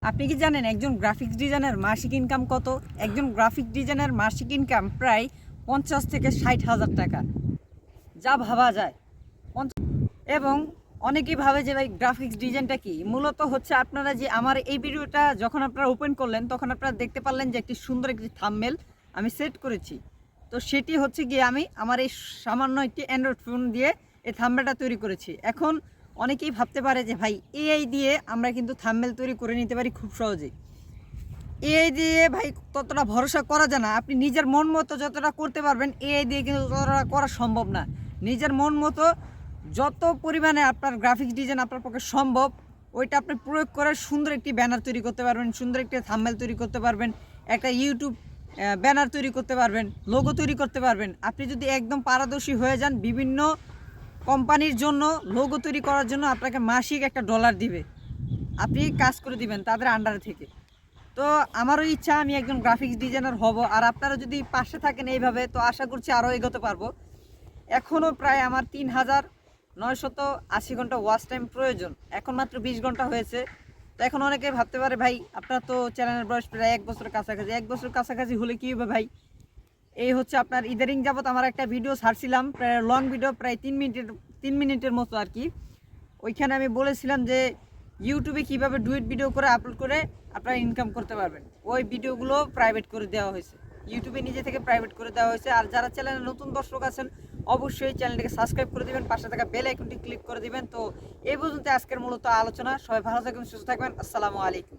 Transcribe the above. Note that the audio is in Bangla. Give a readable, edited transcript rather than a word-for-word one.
আপনি কি জানেন একজন গ্রাফিক্স ডিজাইনার মাসিক ইনকাম কত? একজন গ্রাফিক্স ডিজাইনার মাসিক ইনকাম প্রায় 50 থেকে 60,000 টাকা, যা ভাবা যায়। এবং অনেকেই ভাবে যে ভাই গ্রাফিক্স ডিজাইনটা কি। মূলত হচ্ছে আপনারা যে আমার এই ভিডিওটা যখন আপনারা ওপেন করলেন তখন আপনারা দেখতে পারলেন যে একটি সুন্দর একটি থাম্বনেল আমি সেট করেছি। তো সেটি হচ্ছে গিয়ে আমি আমার এই সামান্য একটি অ্যান্ড্রয়েড ফোন দিয়ে এই থাম্বনেলটা তৈরি করেছি। এখন অনেকেই ভাবতে পারে যে ভাই এআই দিয়ে আমরা কিন্তু থাম্বনেল তৈরি করে নিতে পারি খুব সহজেই। এআই দিয়ে ভাই ততটা ভরসা করা যায় না। আপনি নিজের মন মতো যতটা করতে পারবেন এআই দিয়ে কিন্তু ততটা করা সম্ভব না। নিজের মন মতো যত পরিমাণে আপনার গ্রাফিক্স ডিজাইন আপনার পক্ষে সম্ভব ওইটা আপনি প্রয়োগ করে সুন্দর একটি ব্যানার তৈরি করতে পারবেন, সুন্দর একটি থাম্বনেল তৈরি করতে পারবেন, একটা ইউটিউব ব্যানার তৈরি করতে পারবেন, লোগো তৈরি করতে পারবেন। আপনি যদি একদম পারদর্শী হয়ে যান, বিভিন্ন কোম্পানির জন্য লোগো তৈরি করার জন্য আপনাকে মাসিক একটা ডলার দিবে, আপনি কাজ করে দিবেন তাদের আন্ডারে থেকে। তো আমারও ইচ্ছা আমি একজন গ্রাফিক্স ডিজাইনার হব। আর আপনারা যদি পাশে থাকেন এইভাবে তো আশা করছি আরও এগোতে পারবো। এখনও প্রায় আমার 3,980 ঘন্টা ওয়াচ টাইম প্রয়োজন, এখন মাত্র 20 ঘন্টা হয়েছে। তো এখন অনেকে ভাবতে পারে ভাই আপনার তো চ্যানেলের বয়স প্রায় 1 বছরের কাছাকাছি। 1 বছর কাছাকাছি হলে কী হবে ভাই? এই হচ্ছে আপনার ইদারিং যাবত আমার একটা ভিডিও ছাড়ছিলাম, প্রায় লং ভিডিও, প্রায় 3 মিনিটের মতো আর কি। ওইখানে আমি বলেছিলাম যে ইউটিউবে কিভাবে ডুয়েট ভিডিও করে আপলোড করে আপনারা ইনকাম করতে পারবেন। ওই ভিডিওগুলো প্রাইভেট করে দেওয়া হয়েছে, ইউটিউবে নিজে থেকে প্রাইভেট করে দেওয়া হয়েছে। আর যারা চ্যানেলে নতুন দর্শক আছেন অবশ্যই চ্যানেলটিকে সাবস্ক্রাইব করে দিবেন, পাশে থাকা বেল আইকনটি ক্লিক করে দিবেন। তো এই পর্যন্ত আজকের মূলত আলোচনা। সবাই ভালো থাকবেন, সুস্থ থাকবেন। আসসালামু আলাইকুম।